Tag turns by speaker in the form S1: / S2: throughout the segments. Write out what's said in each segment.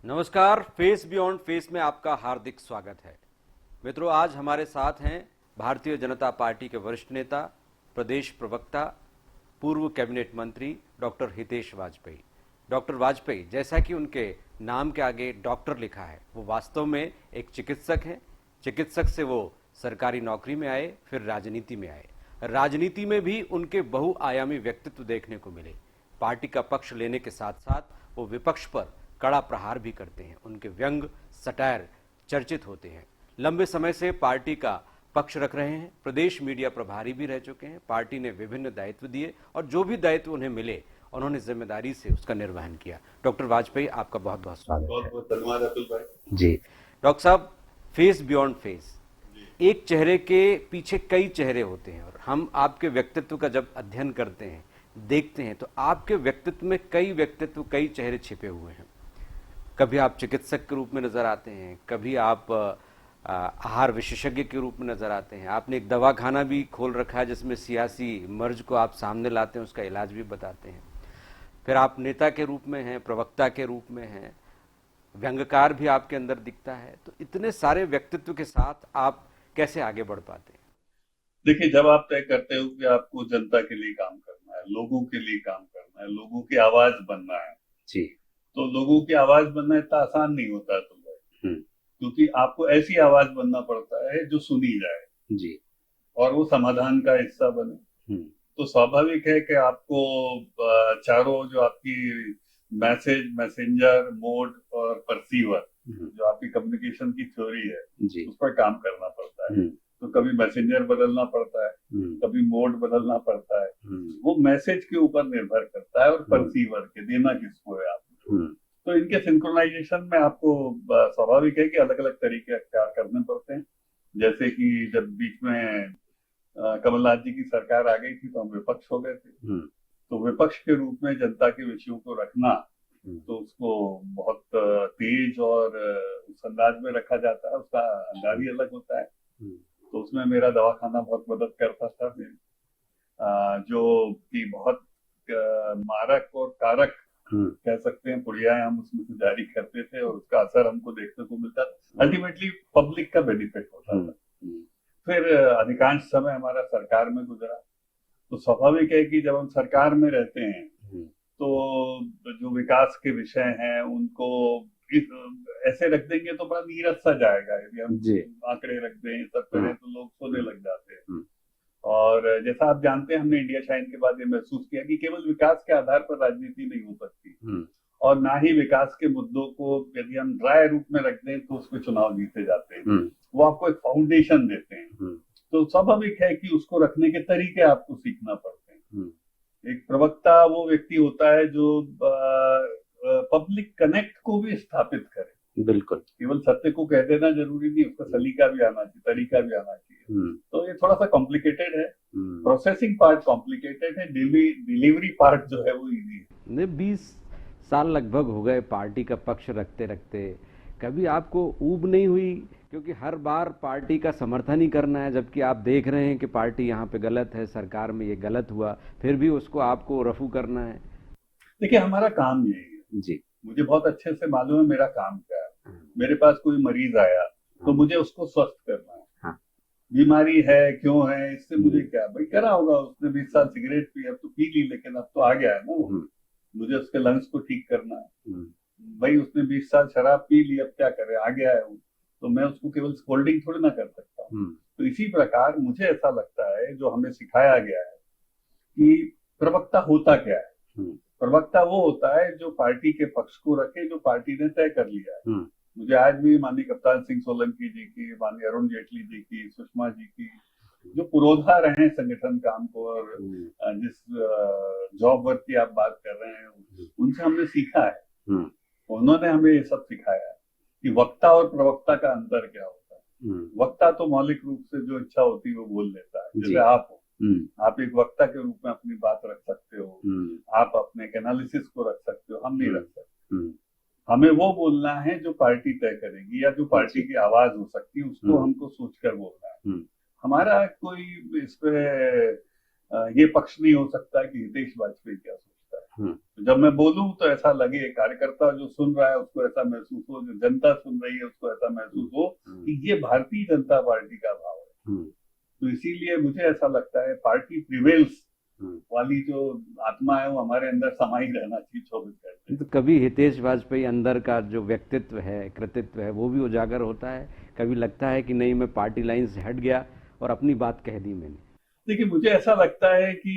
S1: नमस्कार। Face beyond face में आपका हार्दिक स्वागत है। मित्रों, आज हमारे साथ हैं भारतीय जनता पार्टी के वरिष्ठ नेता, प्रदेश प्रवक्ता, पूर्व कैबिनेट मंत्री डॉक्टर हितेश वाजपेयी। डॉक्टर वाजपेयी, जैसा कि उनके नाम के आगे डॉक्टर लिखा है, वो वास्तव में एक चिकित्सक हैं। चिकित्सक से वो सरकारी नौकरी में आए, फिर राजनीति में आए। राजनीति में भी उनके बहुआयामी व्यक्तित्व देखने को मिले। पार्टी का पक्ष लेने के साथ साथ वो विपक्ष पर कड़ा प्रहार भी करते हैं। उनके व्यंग, सटायर चर्चित होते हैं। लंबे समय से पार्टी का पक्ष रख रहे हैं। प्रदेश मीडिया प्रभारी भी रह चुके हैं। पार्टी ने विभिन्न दायित्व दिए और जो भी दायित्व उन्हें मिले, उन्होंने जिम्मेदारी से उसका निर्वहन किया। डॉक्टर वाजपेयी, आपका बहुत बहुत स्वागत
S2: बहुत
S1: है।
S2: बहुत धन्यवाद अतुल भाई।
S1: जी डॉक्टर साहब, फेस बियॉन्ड फेस, एक चेहरे के पीछे कई चेहरे होते हैं और हम आपके व्यक्तित्व का जब अध्ययन करते हैं, देखते हैं, तो आपके व्यक्तित्व में कई व्यक्तित्व, कई चेहरे छिपे हुए हैं। कभी आप चिकित्सक के रूप में नजर आते हैं, कभी आप आहार विशेषज्ञ के रूप में नजर आते हैं। आपने एक दवाखाना भी खोल रखा है जिसमें सियासी मर्ज को आप सामने लाते हैं, उसका इलाज भी बताते हैं। फिर आप नेता के रूप में हैं, प्रवक्ता के रूप में हैं, व्यंग्यकार भी आपके अंदर दिखता है। तो इतने सारे व्यक्तित्व के साथ आप कैसे आगे बढ़ पाते हैं?
S2: देखिए, जब आप तय करते हो कि आपको जनता के लिए काम करना है, लोगों के लिए काम करना है, लोगों की आवाज बनना है,
S1: जी।
S2: तो लोगों की आवाज बनना इतना आसान नहीं होता अतुल भाई।
S1: हम्म।
S2: क्योंकि आपको ऐसी आवाज बनना पड़ता है जो सुनी जाए
S1: जी।
S2: और वो समाधान का हिस्सा बने।
S1: हम्म।
S2: तो स्वाभाविक है कि आपको चारों जो आपकी मैसेंजर, मोड और परसीवर, जो आपकी कम्युनिकेशन की थ्योरी है,
S1: जी।
S2: उस पर काम करना पड़ता है। तो कभी मैसेंजर बदलना पड़ता है, कभी मोड बदलना पड़ता है। वो मैसेज के ऊपर निर्भर करता है और परसीवर के देना किसको है आपको। तो इनके सिंक्रोनाइजेशन में आपको स्वाभाविक है कि अलग अलग तरीके अख्तियार करने पड़ते हैं। जैसे कि जब बीच में कमलनाथ जी की सरकार आ गई थी तो हम विपक्ष हो गए थे। तो विपक्ष के रूप में जनता के विषयों को रखना, तो उसको बहुत तेज और उस अंदाज में रखा जाता है। उसका अंदाज ही अलग होता है। तो उसमें मेरा दवाखाना बहुत मदद करता था। जो कि बहुत मारक और कारक कह सकते हैं पुड़ियाएं हम उसमें से जारी करते थे और उसका असर हमको देखने को मिलता था। अल्टीमेटली पब्लिक का बेनिफिट होता था। फिर अधिकांश समय हमारा सरकार में गुजरा। तो स्वाभाविक है कि जब हम सरकार में रहते हैं तो जो विकास के विषय हैं उनको ऐसे रख देंगे तो बड़ा नीरस सा जाएगा। यदि हम आंकड़े रख दें, सब करें, तो लोग सोने लग जाते हैं। और जैसा आप जानते हैं, हमने इंडिया शाइन के बाद ये महसूस किया कि केवल विकास के आधार पर राजनीति नहीं हो सकती और ना ही विकास के मुद्दों को यदि हम ड्राई रूप में रख दें तो उस पर चुनाव जीते जाते हैं। वो आपको एक फाउंडेशन देते हैं। तो स्वाभाविक है कि उसको रखने के तरीके आपको सीखना पड़ते हैं। एक प्रवक्ता वो व्यक्ति होता है जो पब्लिक कनेक्ट को भी स्थापित करे।
S1: बिल्कुल।
S2: केवल सत्य को कह देना जरूरी नहीं, उसका सलीका भी आना चाहिए, तरीका भी आना चाहिए। तो ये थोड़ा सा कॉम्प्लिकेटेड है। प्रोसेसिंग पार्ट कॉम्प्लिकेटेड है, डिलीवरी पार्ट जो है वो इजी है।
S1: 20 साल लगभग हो गए पार्टी का पक्ष रखते रखते। कभी आपको ऊब नहीं हुई? क्योंकि हर बार पार्टी का समर्थन ही करना है, जबकि आप देख रहे हैं कि पार्टी यहाँ पे गलत है, सरकार में ये गलत हुआ, फिर भी उसको आपको रफू करना है।
S2: देखिए, हमारा काम यही है।
S1: जी।
S2: मुझे बहुत अच्छे से मालूम है मेरा काम क्या है। मेरे पास कोई मरीज आया तो मुझे उसको स्वस्थ करना है। बीमारी है, क्यों है, इससे मुझे क्या, भाई करा होगा उसने 20 साल सिगरेट पी, अब तो पी ली, लेकिन अब तो आ गया है ना। मुझे उसके लंग्स को ठीक करना है। भाई उसने 20 साल शराब पी ली, अब क्या करे, आ गया है वो, तो मैं उसको केवल स्कोल्डिंग थोड़ी ना कर सकता हूँ। तो इसी प्रकार मुझे ऐसा लगता है, जो हमें सिखाया गया है कि प्रवक्ता होता क्या है। प्रवक्ता वो होता है जो पार्टी के पक्ष को रखे, जो पार्टी ने तय कर लिया है। मुझे आज भी माननीय कप्तान सिंह सोलंकी जी की, माननीय अरुण जेटली जी की, सुषमा जी की, जो पुरोधा रहे हैं संगठन काम को, और जिस जॉब वर्क की आप बात कर रहे हैं, उनसे हमने सीखा है। उन्होंने हमें ये सब सिखाया है कि वक्ता और प्रवक्ता का अंतर क्या होता है। वक्ता तो मौलिक रूप से जो इच्छा होती है वो बोल लेता है, जैसे आप हो। आप एक वक्ता के रूप में अपनी बात रख सकते हो, आप अपने एनालिसिस को रख सकते हो, हम नहीं रख सकते। हमें वो बोलना है जो पार्टी तय करेगी या जो पार्टी की आवाज हो सकती है, उसको हमको सोचकर बोलना है। हमारा कोई इस पे ये पक्ष नहीं हो सकता कि हितेश वाजपेयी क्या सोचता है। तो जब मैं बोलूं तो ऐसा लगे, कार्यकर्ता जो सुन रहा है उसको ऐसा महसूस हो, जो जनता सुन रही है उसको ऐसा महसूस हो कि ये भारतीय जनता पार्टी का भाव है। तो इसीलिए मुझे ऐसा लगता है पार्टी प्रिवेल्स वाली जो आत्मा है वो हमारे अंदर समाई रहना चाहिए 24 घंटे।
S1: तो कभी हितेश वाजपेयी अंदर का जो व्यक्तित्व है, कृतित्व है, वो भी उजागर होता है? कभी लगता है कि नहीं, मैं पार्टी लाइन से हट गया और अपनी बात कह दी मैंने?
S2: देखिए, मुझे ऐसा लगता है कि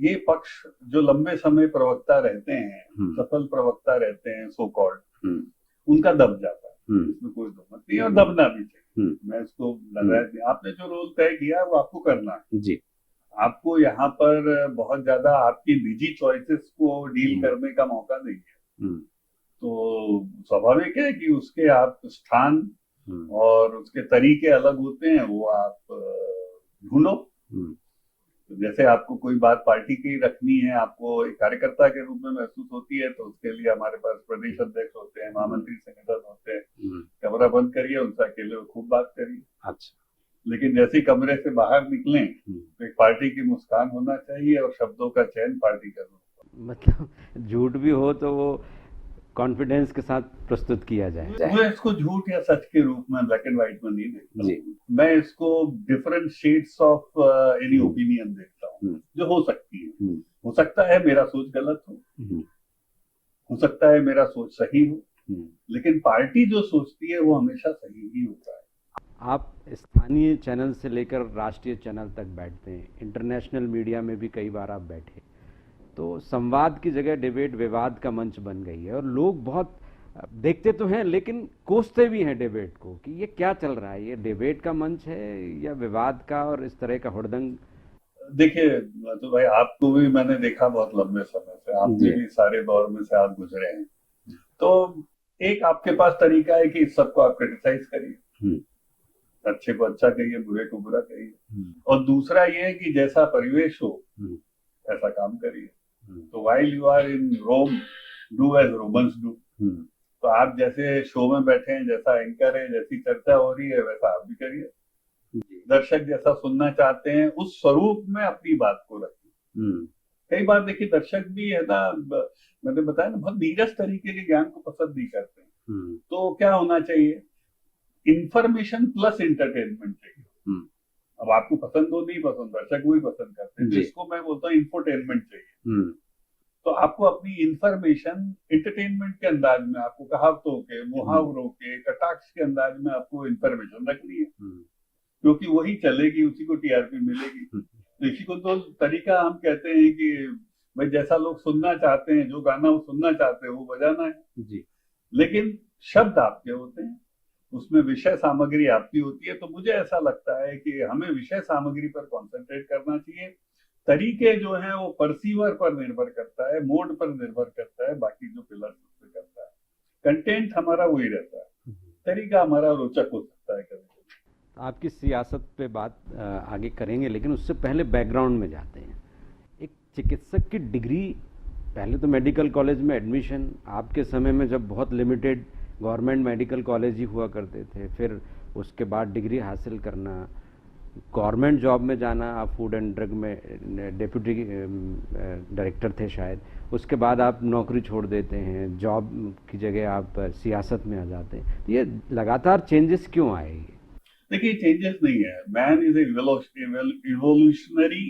S2: ये पक्ष जो लंबे समय प्रवक्ता रहते हैं, सफल प्रवक्ता रहते हैं, सो कॉल्ड, उनका दब जाता है, इसमें कोई दो मत नहीं, और दबना भी चाहिए। मैं इसको लगाया, आपने जो रोल तय किया वो आपको करना है जी। आपको यहाँ पर बहुत ज्यादा आपकी निजी चॉइसेस को डील करने का मौका नहीं है। तो स्वाभाविक है कि उसके आप स्थान और उसके तरीके अलग होते हैं, वो आप ढूंढो। जैसे आपको कोई बात पार्टी की रखनी है, आपको एक कार्यकर्ता के रूप में महसूस होती है, तो उसके लिए हमारे पास प्रदेश अध्यक्ष होते हैं, महामंत्री संगठन होते हैं। कमरा बंद करिए, उनसे अकेले खूब बात करिए। अच्छा। लेकिन जैसे ही कमरे से बाहर निकलें तो एक पार्टी की मुस्कान होना चाहिए और शब्दों का चयन पार्टी करना।
S1: मतलब झूठ भी हो तो वो कॉन्फिडेंस के साथ प्रस्तुत किया जाए।
S2: मैं इसको झूठ या सच के रूप में ब्लैक एंड व्हाइट में नहीं देखता हूँ। मैं इसको different shades of any opinion देखता हूँ जो हो सकती है। हो सकता है मेरा सोच गलत हो सकता है मेरा सोच सही हो, लेकिन पार्टी जो सोचती है वो हमेशा सही ही होता है।
S1: आप स्थानीय चैनल से लेकर राष्ट्रीय चैनल तक बैठते हैं, इंटरनेशनल मीडिया में भी कई बार आप बैठे, तो संवाद की जगह डिबेट विवाद का मंच बन गई है और लोग बहुत देखते तो हैं लेकिन कोसते भी हैं डिबेट को कि ये क्या चल रहा है, ये डिबेट का मंच है या विवाद का, और इस तरह का हुड़दंग।
S2: देखिए तो भाई, आपको भी मैंने देखा बहुत लंबे समय से, आपने भी सारे दौर में से आप गुजरे हैं, तो एक आपके पास तरीका है कि इस सबको आप क्रिटिसाइज करिए, अच्छे को अच्छा कहिए, बुरे को बुरा कहिए, और दूसरा ये है कि जैसा परिवेश हो ऐसा काम करिए। तो while you are in Rome, do as Romans do. तो आप जैसे शो में बैठे हैं, जैसा एंकर है, जैसी चर्चा हो रही है, वैसा आप भी करिए। दर्शक जैसा सुनना चाहते हैं उस स्वरूप में अपनी बात को रखिए। कई बार देखिए दर्शक भी है ना, मैंने बताया ना, बहुत नीरस तरीके के ज्ञान को पसंद नहीं करते हैं। तो क्या होना चाहिए, इंफॉर्मेशन प्लस एंटरटेनमेंट चाहिए। अब आपको पसंद हो नहीं पसंद, दर्शक वही पसंद करते हैं, तो इसको मैं बोलता हूँ इंफोटेनमेंट चाहिए। तो आपको अपनी इंफॉर्मेशन एंटरटेनमेंट के अंदाज में, आपको कहावतों के, मुहावरों के, कटाक्ष के अंदाज में आपको इंफॉर्मेशन रखनी है, क्योंकि वही चलेगी, उसी को टीआरपी मिलेगी। तो इसी को तो तरीका हम कहते हैं कि भाई जैसा लोग सुनना चाहते हैं, जो गाना वो सुनना चाहते हैं वो बजाना है जी। लेकिन शब्द आपके होते हैं, उसमें विषय सामग्री आपकी होती है। तो मुझे ऐसा लगता है कि हमें विषय सामग्री पर कॉन्सेंट्रेट करना चाहिए। तरीके जो हैं वो परसीवर पर निर्भर करता है, मोड पर निर्भर करता है, बाकी जो पिलर उससे करता है। कंटेंट हमारा वही रहता है, तरीका हमारा रोचक हो सकता है कभी।
S1: आपकी सियासत पे बात आगे करेंगे, लेकिन उससे पहले बैकग्राउंड में जाते हैं। एक चिकित्सक की डिग्री, पहले तो मेडिकल कॉलेज में एडमिशन, आपके समय में जब बहुत लिमिटेड गवर्नमेंट मेडिकल कॉलेज ही हुआ करते थे, फिर उसके बाद डिग्री हासिल करना, गवर्नमेंट जॉब में जाना, आप फूड एंड ड्रग में डिप्यूटी डायरेक्टर थे शायद, उसके बाद आप नौकरी छोड़ देते हैं, जॉब की जगह आप सियासत में आ जाते हैं। तो ये लगातार चेंजेस क्यों आए?
S2: देखिए चेंजेस नहीं है, मैन इज इवोल्यूशनरी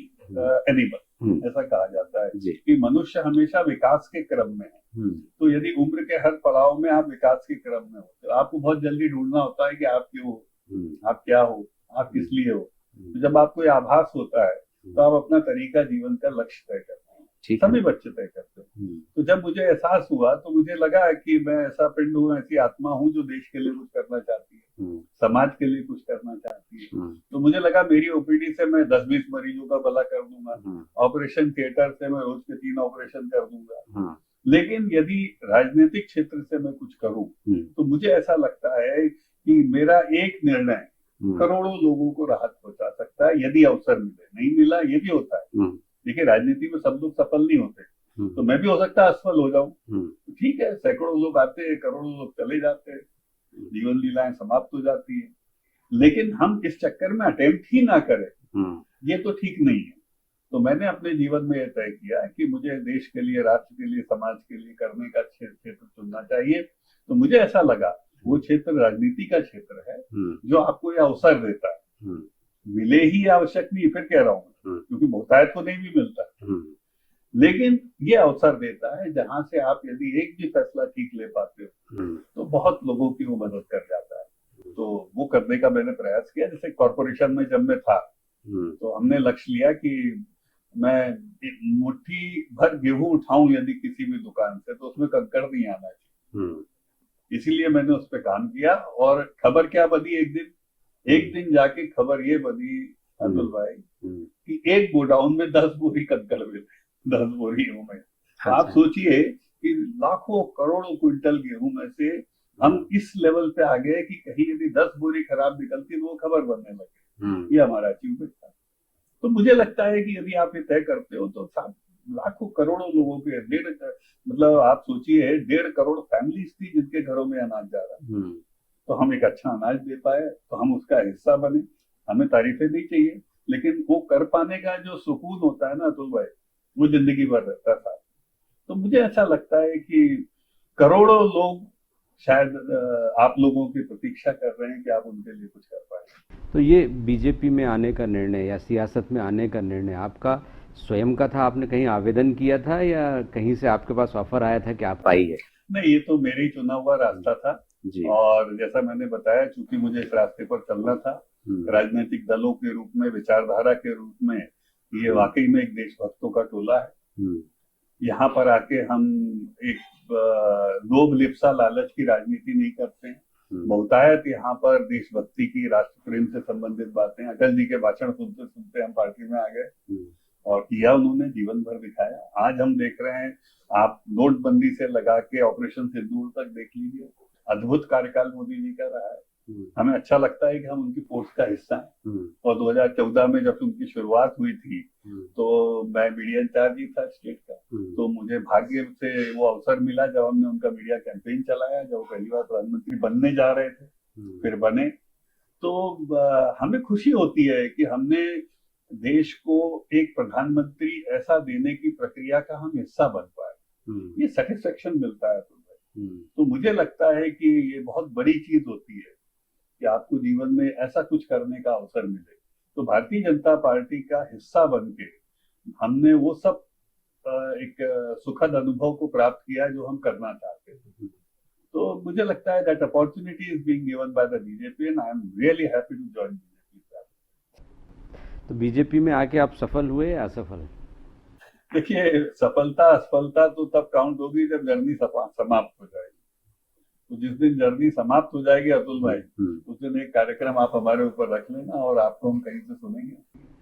S2: एनिमल, ऐसा कहा जाता है कि मनुष्य हमेशा विकास के क्रम में है। तो यदि उम्र के हर पड़ाव में आप विकास के क्रम में हो, तो आपको बहुत जल्दी ढूंढना होता है कि आप क्यों हो, आप क्या हो, आप किस लिए हो। तो जब आपको यह आभास होता है तो आप अपना तरीका, जीवन का लक्ष्य तय करते हैं। सभी बच्चे तय करते हैं। तो जब मुझे एहसास हुआ तो मुझे लगा कि मैं ऐसा पिंड हूँ, ऐसी आत्मा हूँ जो देश के लिए कुछ करना चाहती है, समाज के लिए कुछ करना चाहती है। तो मुझे लगा मेरी ओपीडी से मैं 10-20 मरीजों का भला कर दूंगा, ऑपरेशन थिएटर से मैं रोज के 3 ऑपरेशन कर दूंगा। लेकिन यदि राजनीतिक क्षेत्र से मैं कुछ करूं तो मुझे ऐसा लगता है कि मेरा एक निर्णय करोड़ों लोगों को राहत पहुंचा सकता है, यदि अवसर मिले। नहीं मिला ये भी होता है, देखिए राजनीति में सब लोग सफल नहीं होते, तो मैं भी हो सकता है असफल हो जाऊं। ठीक है, सैकड़ों लोग आते हैं, करोड़ों लोग चले जाते हैं, जीवन लीलाएं समाप्त हो जाती है। लेकिन हम इस चक्कर में अटेम्प्ट ही ना करें, ये तो ठीक नहीं है। तो मैंने अपने जीवन में यह तय किया कि मुझे देश के लिए, राष्ट्र के लिए, समाज के लिए करने का क्षेत्र चुनना चाहिए। तो मुझे ऐसा लगा वो क्षेत्र राजनीति का क्षेत्र है जो आपको यह अवसर देता है। मिले ही आवश्यक नहीं, फिर कह रहा हूँ, क्योंकि बहुतायत को नहीं भी मिलता, लेकिन ये अवसर देता है जहां से आप यदि एक भी फैसला ठीक ले पाते हो तो बहुत लोगों की वो मदद कर जाता है। तो वो करने का मैंने प्रयास किया। जैसे कॉर्पोरेशन में जब मैं था तो हमने लक्ष्य लिया कि मैं एक मुट्ठी भर गेहूं उठाऊं यदि किसी भी दुकान से, तो उसमें कंकड़ नहीं आना चाहिए। इसीलिए मैंने उस पर काम किया। और खबर क्या बनी, एक दिन जाके खबर ये बनी अतुल भाई कि एक गोडाउन में 10 बोरी कंकड़ मिले, 10 बोरियों में। तो आप सोचिए कि लाखों करोड़ों क्विंटल गेहूं में से हम इस लेवल पे आ गए कि कहीं यदि 10 बोरी खराब निकलती तो वो खबर बनने लगे। ये हमारा अचीवमेंट था। तो मुझे लगता है कि यदि आप ये तय करते हो तो लाखों करोड़ों लोगों के मतलब आप सोचिए 1.5 करोड़ फैमिलीज थी जिनके घरों में अनाज जा रहा है। तो हम एक अच्छा अनाज दे पाए तो हम उसका हिस्सा बने। हमें तारीफें नहीं चाहिए, लेकिन वो कर पाने का जो सुकून होता है ना अतुल भाई, वो जिंदगी भर रहता था। तो मुझे ऐसा लगता है कि करोड़ों लोग शायद आप लोगों की प्रतीक्षा कर रहे हैं कि आप उनके लिए कुछ कर पाए।
S1: तो ये बीजेपी में आने का निर्णय या सियासत में आने का निर्णय आपका स्वयं का था? आपने कहीं आवेदन किया था या कहीं से आपके पास ऑफर आया था कि आप आइए?
S2: नहीं, ये तो मेरे ही चुना हुआ रास्ता था जी। और जैसा मैंने बताया, चूंकि मुझे इस रास्ते पर चलना था, राजनीतिक दलों के रूप में, विचारधारा के रूप में, ये वाकई में एक देशभक्तों का टोला है। यहाँ पर आके हम एक लोभ लिप्सा लालच की राजनीति नहीं करते हैं। बहुतायत यहाँ पर देशभक्ति की, राष्ट्र प्रेम से संबंधित बातें। अटल जी के भाषण सुनते सुनते हम पार्टी में आ गए और किया उन्होंने, जीवन भर दिखाया। आज हम देख रहे हैं, आप नोटबंदी से लगा के ऑपरेशन सिंदूर तक देख लीजिए, अद्भुत कार्यकाल मोदी जी का रहा है। हमें अच्छा लगता है कि हम उनकी फोर्स का हिस्सा हैं। और 2014 में जब उनकी शुरुआत हुई थी तो मैं मीडिया इंचार्ज ही था स्टेट का। तो मुझे भाग्य से वो अवसर मिला जब हमने उनका मीडिया कैंपेन चलाया, जब वो पहली बार प्रधानमंत्री बनने जा रहे थे, फिर बने। तो हमें खुशी होती है कि हमने देश को एक प्रधानमंत्री ऐसा देने की प्रक्रिया का हम हिस्सा बन पाए। ये सेटिस्फेक्शन मिलता है। तो मुझे लगता है कि ये बहुत बड़ी चीज होती है कि आपको जीवन में ऐसा कुछ करने का अवसर मिले। तो भारतीय जनता पार्टी का हिस्सा बनके हमने वो सब एक सुखद अनुभव को प्राप्त किया जो हम करना चाहते थे। तो मुझे लगता है that opportunity is being given by the BJP and I am really happy to join BJP.
S1: तो बीजेपी में आके आप सफल हुए या असफल?
S2: देखिए, सफलता असफलता तो तब काउंट होगी जब जर्नी समाप्त हो जाएगी। तो जिस दिन जर्नी समाप्त हो जाएगी अतुल भाई, उस दिन एक कार्यक्रम आप हमारे ऊपर रख लेना और आपको हम कहीं से सुनेंगे।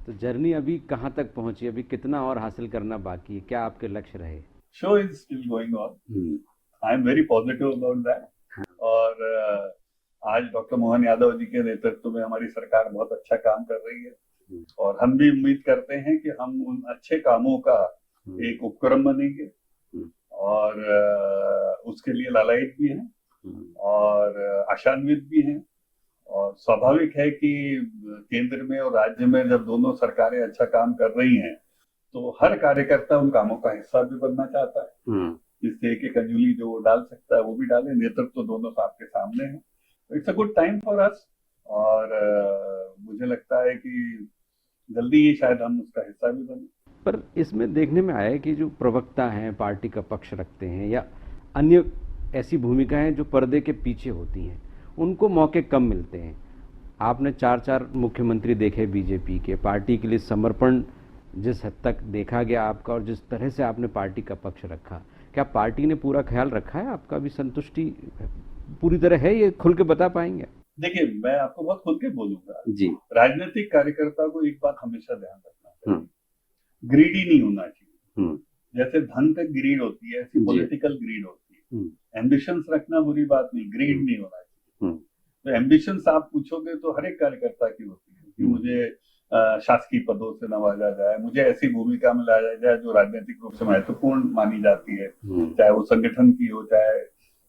S1: तो जर्नी अभी कहाँ तक पहुंची? अभी कितना और हासिल करना बाकी है? क्या आपके लक्ष्य रहे?
S2: Show is still going on. I am very positive about that. और आज डॉक्टर मोहन यादव जी के नेतृत्व में हमारी सरकार बहुत अच्छा काम कर रही है और हम भी उम्मीद करते हैं कि हम उन अच्छे कामों का एक उपक्रम बनेंगे और उसके लिए लालायित भी हैं और आशान्वित भी हैं। और स्वाभाविक है कि केंद्र में और राज्य में जब दोनों सरकारें अच्छा काम कर रही हैं तो हर कार्यकर्ता उन कामों का हिस्सा भी बनना चाहता है। जिससे एक अंजुली जो वो डाल सकता है वो भी डाले। नेतृत्व तो दोनों आपके सामने है। It's a good time for us और मुझे लगता है कि जल्दी ही शायद हम उसका हिस्सा भी बने।
S1: पर इसमें देखने में आया कि जो प्रवक्ता हैं, पार्टी का पक्ष रखते हैं या अन्य ऐसी भूमिकाएं जो पर्दे के पीछे होती हैं, उनको मौके कम मिलते हैं। आपने 4 मुख्यमंत्री देखे बीजेपी के। पार्टी के लिए समर्पण जिस हद तक देखा गया आपका और जिस तरह से आपने पार्टी का पक्ष रखा, क्या पार्टी ने पूरा ख्याल रखा है? आपका भी संतुष्टि पूरी तरह है? ये खुल के बता पाएंगे?
S2: देखिए, मैं आपको बहुत खुल के बोलूंगा
S1: जी।
S2: राजनीतिक कार्यकर्ता को एक बात हमेशा ध्यान रखना चाहिए, ग्रीडी नहीं होना चाहिए। जैसे धन तक ग्रीड होती है, ऐसी पॉलिटिकल ग्रीड होती है। एम्बिशंस रखना बुरी बात नहीं, ग्रीड नहीं होना चाहिए। तो एम्बिशंस आप पूछोगे तो हर एक कार्यकर्ता की होती है कि मुझे शासकीय पदों से नवाजा जाए, मुझे ऐसी भूमिका में लाया जाए जो राजनीतिक रूप से महत्वपूर्ण मानी जाती है, चाहे वो संगठन की हो चाहे।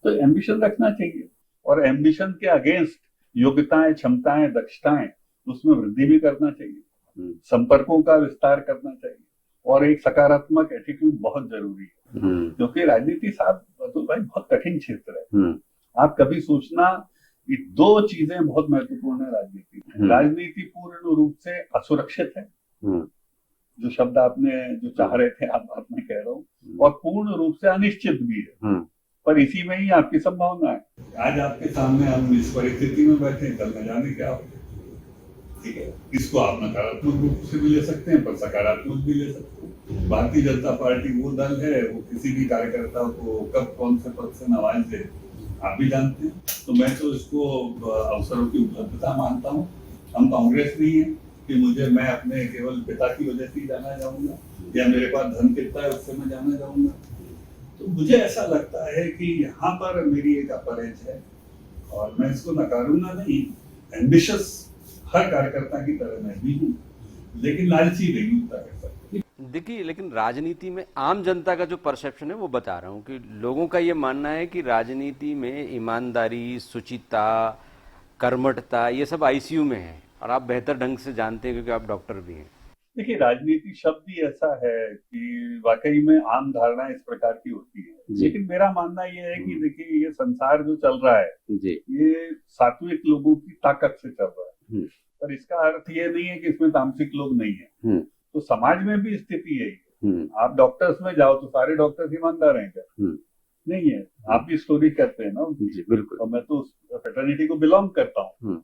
S2: तो एम्बिशन रखना चाहिए और एम्बिशन के अगेंस्ट योग्यताएं, क्षमताएं, दक्षताएं, उसमें वृद्धि भी करना चाहिए। संपर्कों का विस्तार करना चाहिए। और एक सकारात्मक एटीट्यूड बहुत जरूरी है, क्योंकि राजनीति साहब अतुल भाई बहुत कठिन क्षेत्र है। आप कभी सोचना, ये दो चीजें बहुत महत्वपूर्ण है राजनीति में। राजनीति पूर्ण रूप से असुरक्षित है, जो शब्द आपने जो चाह रहे थे आप बात में कह रहा हूँ, और पूर्ण रूप से अनिश्चित भी है, पर इसी में ही आपकी संभावना है। आज आपके सामने हम इस परिस्थिति में बैठे हैं, कल न जाने क्या हो, ठीक है। इसको आप नकारात्मक रूप से भी ले सकते हैं, पर सकारात्मक भी ले सकते हैं। भारतीय जनता पार्टी वो दल है, वो किसी भी कार्यकर्ता को कब कौन से पद से नवाज दे आप भी जानते हैं। तो मैं तो इसको अवसरों की उपलब्धता मानता हूँ। हम कांग्रेस नहीं है कि मैं अपने केवल पिता की वजह से ही जाना चाहूंगा, या मेरे पास धन कितना है उससे मैं जाना चाहूंगा। तो मुझे ऐसा लगता है कि यहाँ पर मेरी एक अपर एज है, और मैं इसको नकारूंगा नहीं। एम्बिशियस हर कार्यकर्ता की तरह मैं भी हूँ, लेकिन लालची नहीं होता है।
S1: देखिए, लेकिन राजनीति में आम जनता का जो परसेप्शन है वो बता रहा हूँ कि लोगों का ये मानना है कि राजनीति में ईमानदारी, शुचिता, कर्मठता ये सब आईसीयू में है, और आप बेहतर ढंग से जानते हैं क्योंकि आप डॉक्टर भी हैं।
S2: देखिए, राजनीति शब्द ही ऐसा है कि वाकई में आम धारणा इस प्रकार की होती है, लेकिन मेरा मानना ये है कि देखिए, ये संसार जो चल रहा है ये सात्विक लोगों की ताकत से चल रहा है, पर इसका अर्थ ये नहीं है कि इसमें तामसिक लोग नहीं है। तो समाज में भी स्थिति यही है। आप डॉक्टर्स में जाओ तो सारे डॉक्टर्स ईमानदार हैं क्या? नहीं है। आप भी स्टोरी करते हैं ना जी, बिल्कुल। और मैं तो उस फ्रेटर्निटी को बिलोंग करता हूँ,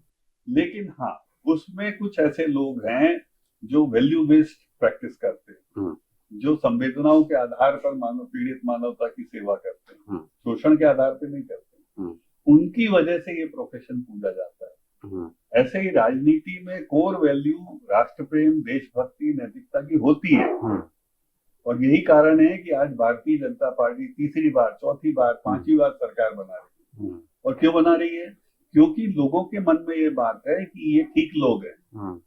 S2: लेकिन हाँ, उसमें कुछ ऐसे लोग हैं जो वैल्यू बेस्ड प्रैक्टिस करते हैं, जो संवेदनाओं के आधार पर पीड़ित मानवता की सेवा करते हैं, शोषण के आधार पर नहीं करते। उनकी वजह से ये प्रोफेशन पूजा जाता है। ऐसे ही राजनीति में कोर वैल्यू राष्ट्र प्रेम, देशभक्ति, नैतिकता की होती है, और यही कारण है कि आज भारतीय जनता पार्टी तीसरी बार, चौथी बार, पांचवी बार सरकार बना रही है। और क्यों बना रही है? क्योंकि लोगों के मन में ये बात है कि ये ठीक लोग हैं,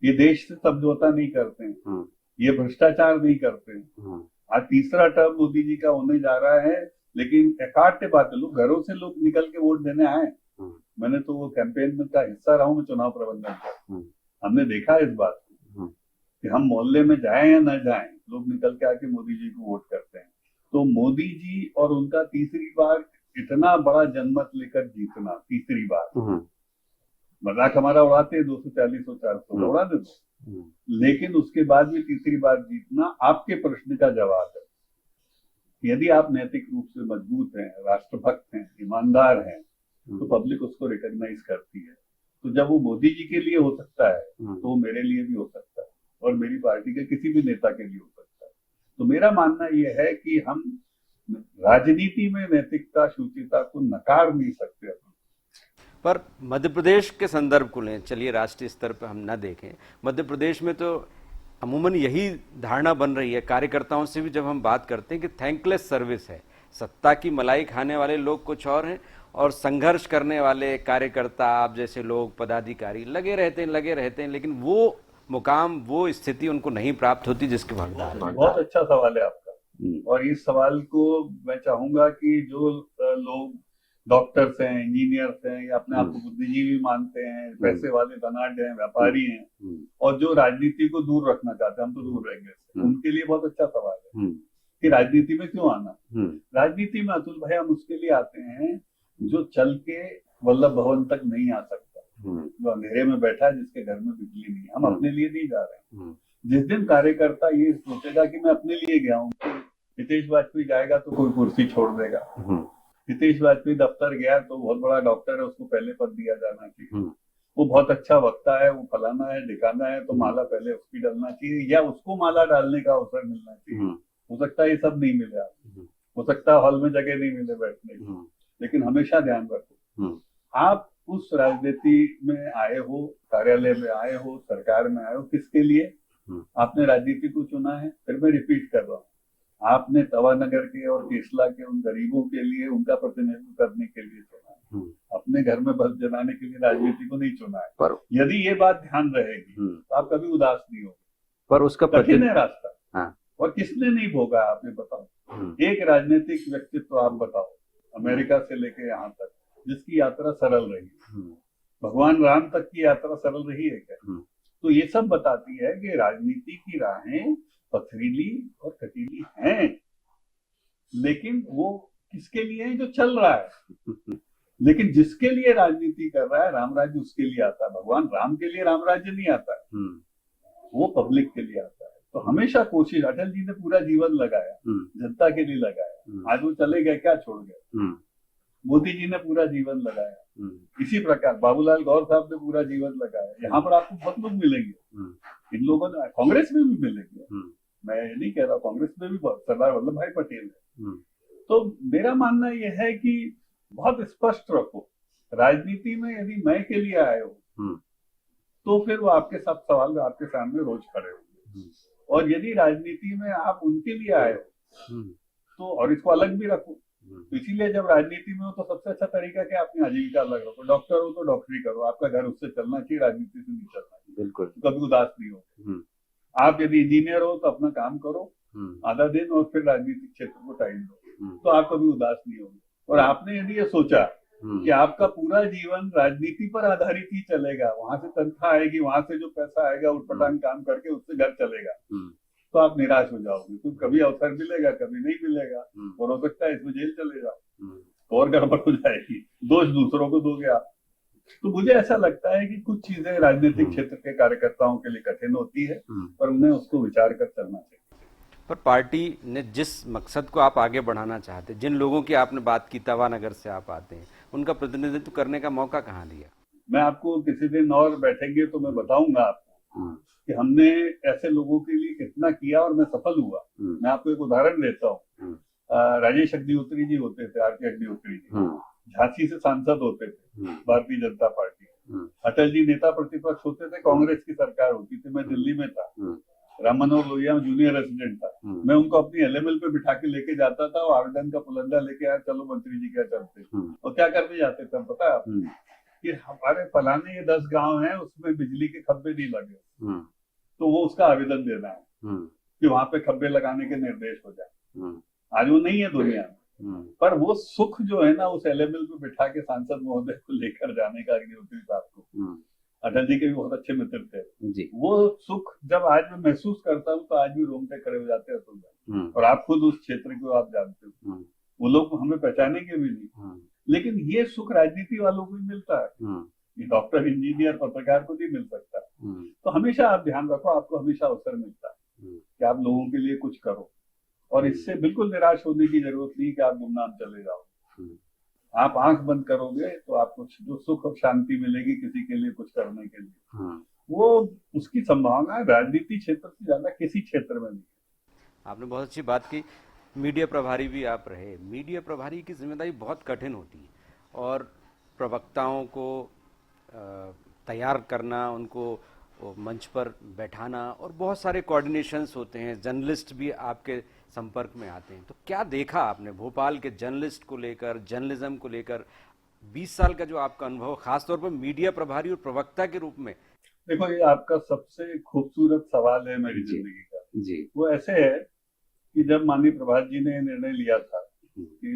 S2: ये देश से समझौता नहीं करते हैं, ये भ्रष्टाचार नहीं करते हैं। आज तीसरा टर्म मोदी जी का होने जा रहा है, लेकिन एकाट्य बात है, लोग घरों से लोग निकल के वोट देने आए। मैंने तो वो कैंपेन में का हिस्सा रहा हूँ, मैं चुनाव प्रबंधन का। हमने देखा इस बात को कि हम मोहल्ले में जाएं या न जाएं, लोग निकल के आके मोदी जी को वोट करते हैं। तो मोदी जी और उनका तीसरी बार इतना बड़ा जनमत लेकर जीतना, तीसरी बार, मजाक हमारा उड़ाते हैं 240 और 400 उड़ा दे दो, लेकिन उसके बाद भी तीसरी बार जीतना आपके प्रश्न का जवाब है। यदि आप नैतिक रूप से मजबूत हैं, राष्ट्रभक्त हैं, ईमानदार हैं, तो पब्लिक उसको रिकॉग्नाइज करती है। तो जब वो मोदी जी के लिए हो सकता है, तो वो मेरे लिए भी हो सकता है, और मेरी पार्टी के किसी भी नेता के लिए हो सकता है। तो मेरा मानना ये है कि हम राजनीति में नैतिकता, शुचिता को नकार नहीं सकते।
S1: पर मध्य प्रदेश के संदर्भ को लें, चलिए राष्ट्रीय स्तर पर हम न देखें, मध्य प्रदेश में तो अमूमन यही धारणा बन रही है, कार्यकर्ताओं से भी जब हम बात करते हैं कि थैंकलेस सर्विस है। सत्ता की मलाई खाने वाले लोग कुछ और हैं, और संघर्ष करने वाले कार्यकर्ता, आप जैसे लोग, पदाधिकारी लगे रहते हैं, लेकिन वो मुकाम, वो स्थिति उनको नहीं प्राप्त होती जिसके हकदार हैं।
S2: बहुत अच्छा सवाल है आपका, और इस सवाल को मैं चाहूंगा कि जो लोग डॉक्टर्स हैं, इंजीनियर्स हैं, या अपने आप को बुद्धिजीवी मानते हैं, पैसे वाले धनाढ्य हैं, व्यापारी हैं, और जो राजनीति को दूर रखना चाहते हैं, हम तो दूर रहेंगे, उनके लिए बहुत अच्छा सवाल है कि राजनीति में क्यों आना। राजनीति में अतुल भाई हम उसके लिए आते हैं जो चल के वल्लभ भवन तक नहीं आ सकता, जो अंधेरे में बैठा है, जिसके घर में बिजली नहीं। हम अपने लिए नहीं जा रहे हैं। जिस दिन कार्यकर्ता ये सोचेगा कि मैं अपने लिए गया हूँ, हितेश वाजपेयी जाएगा तो कोई कुर्सी छोड़ देगा, हितेश वाजपेयी दफ्तर गया तो बहुत बड़ा डॉक्टर है, उसको पहले पद दिया जाना चाहिए, वो बहुत अच्छा वक्ता है, वो फलाना है, दिखाना है, तो माला पहले उसकी डालना चाहिए, या उसको माला डालने का अवसर मिलना चाहिए। हो सकता है ये सब नहीं मिले, हो सकता है हॉल में जगह नहीं मिले बैठने की, लेकिन हमेशा ध्यान रखो, आप उस राजनीति में आए हो, कार्यालय में आए हो, सरकार में आए हो, किसके लिए? आपने राजनीति को चुना है। फिर मैं रिपीट कर रहा हूँ, आपने तवानगर के और केसला के उन गरीबों के लिए, उनका प्रतिनिधित्व करने के लिए चुना है, अपने घर में बल्ब जलाने के लिए राजनीति को नहीं चुना है। पर यदि ये बात ध्यान रहेगी तो आप कभी उदास नहीं होगे। पर उसका कठिन है रास्ता, और किसने नहीं भोगा, आपने बताओ। एक राजनीतिक व्यक्तित्व आप बताओ, अमेरिका से लेके यहाँ तक, जिसकी यात्रा सरल रही। भगवान राम तक की यात्रा सरल रही है क्या? तो ये सब बताती है कि राजनीति की राहें पथरीली और कटीली हैं, लेकिन वो किसके लिए है? जो चल रहा है। लेकिन जिसके लिए राजनीति कर रहा है, राम राज्य उसके लिए आता है। भगवान राम के लिए राम राज्य नहीं आता है, वो पब्लिक के लिए आता है। तो हमेशा कोशिश, अटल जी ने पूरा जीवन लगाया, जनता के लिए लगाया। आज वो चले गए, क्या छोड़ गए? मोदी जी ने पूरा जीवन लगाया, इसी प्रकार बाबूलाल गौर साहब ने पूरा जीवन लगाया। यहाँ पर आपको बहुत लोग मिलेंगे, इन लोगों ने कांग्रेस में भी मिलेंगे, मैं ये नहीं कह रहा, कांग्रेस में भी सरदार वल्लभ भाई पटेल है। तो मेरा मानना यह है कि बहुत स्पष्ट रखो, राजनीति में यदि मैं के लिए आए हो तो फिर वो आपके सब सवाल आपके सामने रोज खड़े होंगे, और यदि राजनीति में आप उनके लिए आए हो तो, और इसको अलग भी रखो, तो इसीलिए जब राजनीति में हो तो सबसे अच्छा तरीका क्या, अपनी आजीविका अलग रखो। डॉक्टर हो तो डॉक्टरी करो, आपका घर उससे चलना चाहिए, राजनीति से नहीं चलना चाहिए।
S3: बिल्कुल,
S2: तो कभी उदास नहीं हो। आप यदि इंजीनियर हो तो अपना काम करो आधा दिन, और फिर राजनीतिक क्षेत्र को टाइम दो, तो आप कभी उदास नहीं होंगे। और आपने यदि ये सोचा कि आपका पूरा जीवन राजनीति पर आधारित ही चलेगा, वहां से तनख्वाह आएगी, वहां से जो पैसा आएगा उठपटांग काम करके उससे घर चलेगा, तो आप निराश हो जाओगे। तो कभी अवसर मिलेगा, कभी नहीं मिलेगा, और हो सकता है इसमें जेल चले जाओ और गड़बड़ हो जाएगी, दोष दूसरों को दोगे आप। तो मुझे ऐसा लगता है कि कुछ चीजें राजनीतिक क्षेत्र के कार्यकर्ताओं के लिए कठिन होती है, पर उन्हें उसको विचार कर चलना चाहिए।
S1: पर पार्टी ने जिस मकसद को आप आगे बढ़ाना चाहते, जिन लोगों की आपने बात की, तवानगर से आप आते हैं, उनका प्रतिनिधित्व करने का मौका कहाँ दिया?
S2: मैं आपको किसी दिन और बैठेंगे तो मैं बताऊंगा आपको कि हमने ऐसे लोगों के लिए कितना किया और मैं सफल हुआ। मैं आपको एक उदाहरण देता हूँ। राजेश अग्निहोत्री जी होते थे, आर के अग्निहोत्री जी, झांसी से सांसद होते थे भारतीय जनता पार्टी। अटल जी नेता प्रतिपक्ष होते थे, कांग्रेस की सरकार होती थी, मैं दिल्ली में था, राम मनोहर लोहिया जूनियर रेसिडेंट था। मैं उनको अपनी एलएमएल पे बिठा के लेके जाता था, और आवेदन का पुलंदा लेके आया, चलो मंत्री जी क्या चलते। और क्या करने जाते थे पता है आपको? कि हमारे फलाने ये 10 गांव हैं, उसमें बिजली के खंभे नहीं लगे, तो वो उसका आवेदन देना है कि वहां पे खंभे लगाने के निर्देश हो जाए। आज वो नहीं है दुनिया में, पर वो सुख जो है ना, उस एलएमएल पे बिठा के सांसद महोदय को लेकर जाने का, अग्निहोत्री साहब को, अटल जी के भी बहुत अच्छे मित्र थे जी। वो सुख जब आज मैं महसूस करता हूँ तो आज भी रोंगटे खड़े हो जाते हैं। और आप खुद उस क्षेत्र को आप जानते हो, वो लोग हमें पहचानेंगे भी नहीं, लेकिन ये सुख राजनीति वालों को ही मिलता है, ये डॉक्टर, इंजीनियर, पत्रकार को नहीं मिल सकता। तो हमेशा आप ध्यान रखो, आपको हमेशा अवसर मिलता है कि आप लोगों के लिए कुछ करो, और इससे बिल्कुल निराश होने की जरूरत नहीं कि आप गुमनाम चले जाओ। आप आंख बंद करोगे तो आपको जो सुख और शांति मिलेगी किसी के लिए कुछ करने के लिए, वो उसकी संभावना है राजनीति क्षेत्र से ज्यादा किसी क्षेत्र में नहीं।
S1: आपने बहुत अच्छी बात की। मीडिया प्रभारी भी आप रहे। मीडिया प्रभारी की जिम्मेदारी बहुत कठिन होती है, और प्रवक्ताओं को तैयार करना, उनको मंच पर बैठाना, और बहुत सारे कोऑर्डिनेशंस होते हैं, जर्नलिस्ट भी आपके संपर्क में आते हैं। तो क्या देखा आपने भोपाल के जर्नलिस्ट को लेकर, जर्नलिज्म को लेकर 20 साल का जो आपका अनुभव, खासतौर पर मीडिया प्रभारी और प्रवक्ता के रूप में?
S2: देखो, ये आपका सबसे खूबसूरत सवाल है मेरी जिंदगी का जी। वो ऐसे है कि जब माननीय प्रभात जी ने निर्णय लिया था कि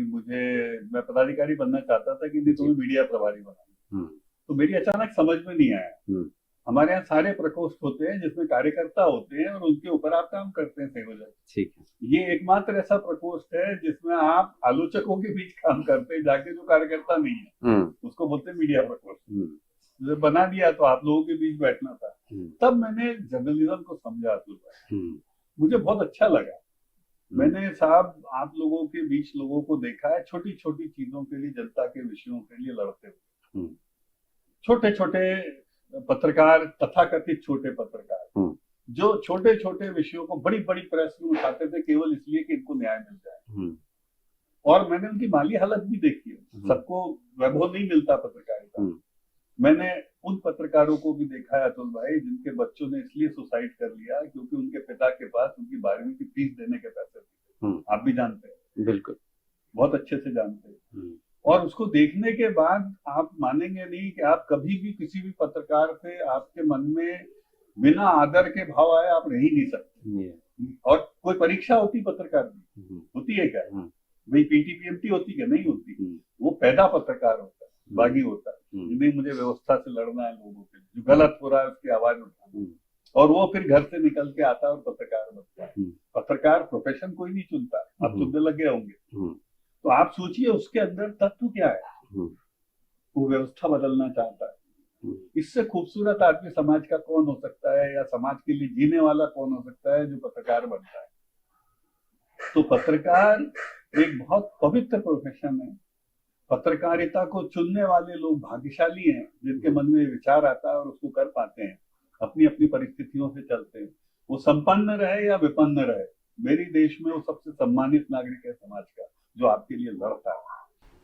S2: मैं पदाधिकारी बनना चाहता था कि नहीं, तुम्हें मीडिया प्रभारी बनाना, तो मेरी अचानक समझ में नहीं आया। हमारे यहाँ सारे प्रकोष्ठ होते हैं जिसमें कार्यकर्ता होते हैं, और उनके ऊपर आप काम करते हैं संयोजक। ठीक है, ये एकमात्र ऐसा प्रकोष्ठ है जिसमें आप आलोचकों के बीच काम करते हैं, जाके जो कार्यकर्ता नहीं है उसको बोलते हैं मीडिया प्रकोष्ठ। जब बना दिया तो आप लोगों के बीच बैठना था। तब मैंने जर्नलिज्म को समझा अतुल भाई, मुझे बहुत अच्छा लगा। मैंने साहब आप लोगों के बीच लोगों को देखा है, छोटी छोटी चीजों के लिए, जनता के विषयों के लिए लड़ते हुए। छोटे छोटे पत्रकार, तथाकथित छोटे पत्रकार, जो छोटे छोटे विषयों को बड़ी बड़ी प्रेस में उठाते थे केवल इसलिए कि इनको न्याय मिल जाए। और मैंने उनकी माली हालत भी देखी है। सबको वैभव नहीं मिलता पत्रकारिता। मैंने उन पत्रकारों को भी देखा है अतुल भाई, जिनके बच्चों ने इसलिए सुसाइड कर लिया क्योंकि उनके पिता के पास उनकी 12वीं की फीस देने के पैसे थे। आप भी जानते हैं, बिल्कुल, बहुत अच्छे से जानते हैं। और उसको देखने के बाद आप मानेंगे नहीं कि आप कभी भी किसी भी पत्रकार से आपके मन में बिना आदर के भाव आए आप रह ही नहीं सकते। और कोई परीक्षा होती पत्रकार की, होती है क्या भाई? पीटीपीएमटी होती क्या? नहीं होती। वो पैदा पत्रकार होता है, बागी होता है। नहीं, मुझे व्यवस्था से लड़ना है, लोगों के लिए जो गलत हो रहा है उसकी आवाज उठाना। और वो फिर घर से निकल के आता है और पत्रकार बनता है। पत्रकार प्रोफेशन कोई नहीं चुनता, आप चुनने लगे होंगे। तो आप सोचिए उसके अंदर तत्व क्या है, वो व्यवस्था बदलना चाहता है। इससे खूबसूरत आदमी समाज का कौन हो सकता है, या समाज के लिए जीने वाला कौन हो सकता है जो पत्रकार बनता है। तो पत्रकार एक बहुत पवित्र प्रोफेशन है। पत्रकारिता को चुनने वाले लोग भाग्यशाली हैं, जिनके मन में विचार आता है और उसको कर पाते हैं, अपनी अपनी परिस्थितियों से चलते हैं। वो संपन्न रहे या विपन्न रहे, मेरी देश में वो सबसे सम्मानित नागरिक है समाज का, जो आपके लिए लड़ता है।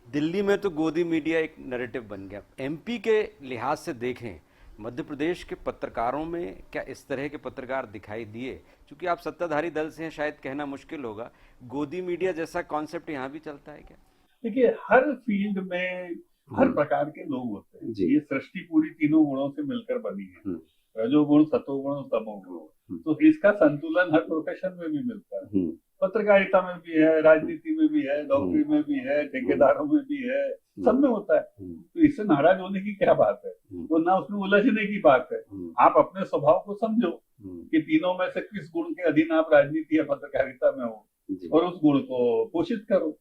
S1: दिल्ली में तो गोदी मीडिया एक नैरेटिव बन गया। एमपी के लिहाज से देखें, मध्य प्रदेश के पत्रकारों में क्या इस तरह के पत्रकार दिखाई दिए? क्योंकि आप सत्ताधारी दल से हैं, शायद कहना मुश्किल होगा, गोदी मीडिया जैसा कॉन्सेप्ट यहाँ भी चलता है क्या?
S2: देखिए, हर फील्ड में हर प्रकार के लोग होते हैं। ये सृष्टि पूरी तीनों गुणों से मिलकर बनी है, रजोगुण, सतोगुण, तमोगुण। तो इसका संतुलन हर प्रोफेशन में भी मिलता है। पत्रकारिता में भी है, राजनीति में भी है, डॉक्टरी में भी है, ठेकेदारों में भी है, सब में होता है। तो इससे नाराज होने की क्या बात है, वो ना उसमें उलझने की बात है। आप अपने स्वभाव को समझो कि तीनों में से किस गुण के अधीन आप राजनीति या पत्रकारिता में हो, और उस गुण को पोषित करो।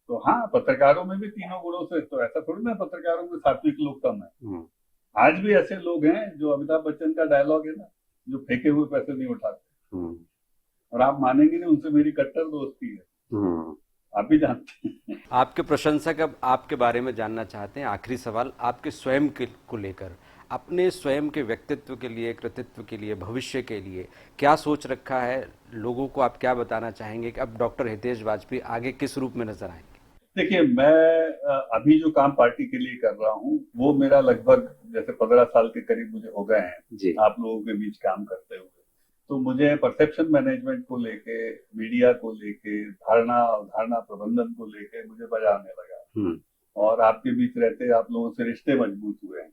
S2: तो हाँ, पत्रकारों में भी तीनों गुणों से, तो ऐसा थोड़ी ना पत्रकारों में सात्विक लोग कम है। आज भी ऐसे लोग हैं, जो अमिताभ बच्चन का डायलॉग है ना, जो फेंके हुए पैसे नहीं उठाते। और आप मानेंगे नहीं, उनसे मेरी कट्टर दोस्ती है, आप भी जानते हैं।
S1: आपके प्रशंसक अब आपके बारे में जानना चाहते हैं। आखिरी सवाल आपके स्वयं के को लेकर, अपने स्वयं के व्यक्तित्व के लिए, कृतित्व के लिए, भविष्य के लिए क्या सोच रखा है? लोगों को आप क्या बताना चाहेंगे कि अब डॉक्टर हितेश वाजपेयी आगे किस रूप में नजर आएंगे?
S2: देखिए, मैं अभी जो काम पार्टी के लिए कर रहा हूँ, वो मेरा लगभग जैसे 15 साल के करीब मुझे हो गए हैं आप लोगों के बीच काम करते हुए। तो मुझे परसेप्शन मैनेजमेंट को लेके, मीडिया को लेके, धारणा प्रबंधन को लेके मुझे मजा आने लगा, और आपके बीच रहते आप लोगों से रिश्ते मजबूत हुए हैं।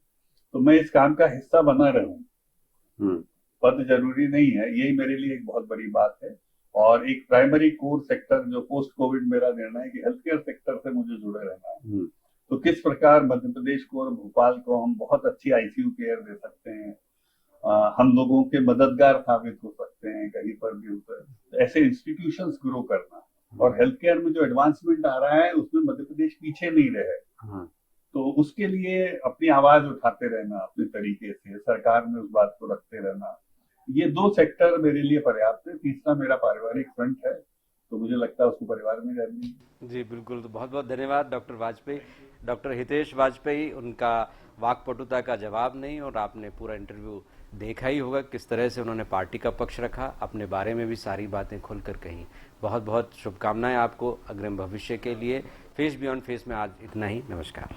S2: तो मैं इस काम का हिस्सा बना रहूं। पद जरूरी नहीं है, यही मेरे लिए एक बहुत बड़ी बात है। और एक प्राइमरी कोर सेक्टर, जो पोस्ट कोविड मेरा निर्णय है कि हेल्थ केयर सेक्टर से मुझे जुड़े रहना है। तो किस प्रकार मध्य प्रदेश को और भोपाल को हम बहुत अच्छी आईसीयू केयर दे सकते हैं, हम लोगों के मददगार साबित हो सकते हैं कहीं पर भी होता है। ऐसे इंस्टीट्यूशंस ग्रो करना, और हेल्थ केयर में जो एडवांसमेंट आ रहा है उसमें मध्य प्रदेश पीछे नहीं रहे। तो उसके लिए अपनी आवाज उठाते रहना, अपने तरीके से सरकार में उस बात को रखते रहना, ये 2 सेक्टर मेरे लिए पर्याप्त है। तीसरा मेरा पारिवारिक फ्रंट है, तो मुझे लगता है उसको परिवार में रहना।
S1: जी बिल्कुल, तो बहुत बहुत धन्यवाद डॉक्टर वाजपेयी, डॉक्टर हितेश वाजपेयी। उनका वाकपटुता का जवाब नहीं, और आपने पूरा इंटरव्यू देखा ही होगा किस तरह से उन्होंने पार्टी का पक्ष रखा, अपने बारे में भी सारी बातें खुलकर कहीं। बहुत बहुत शुभकामनाएं आपको अग्रिम भविष्य के लिए। फेस बियॉन्ड फेस में आज इतना ही। नमस्कार।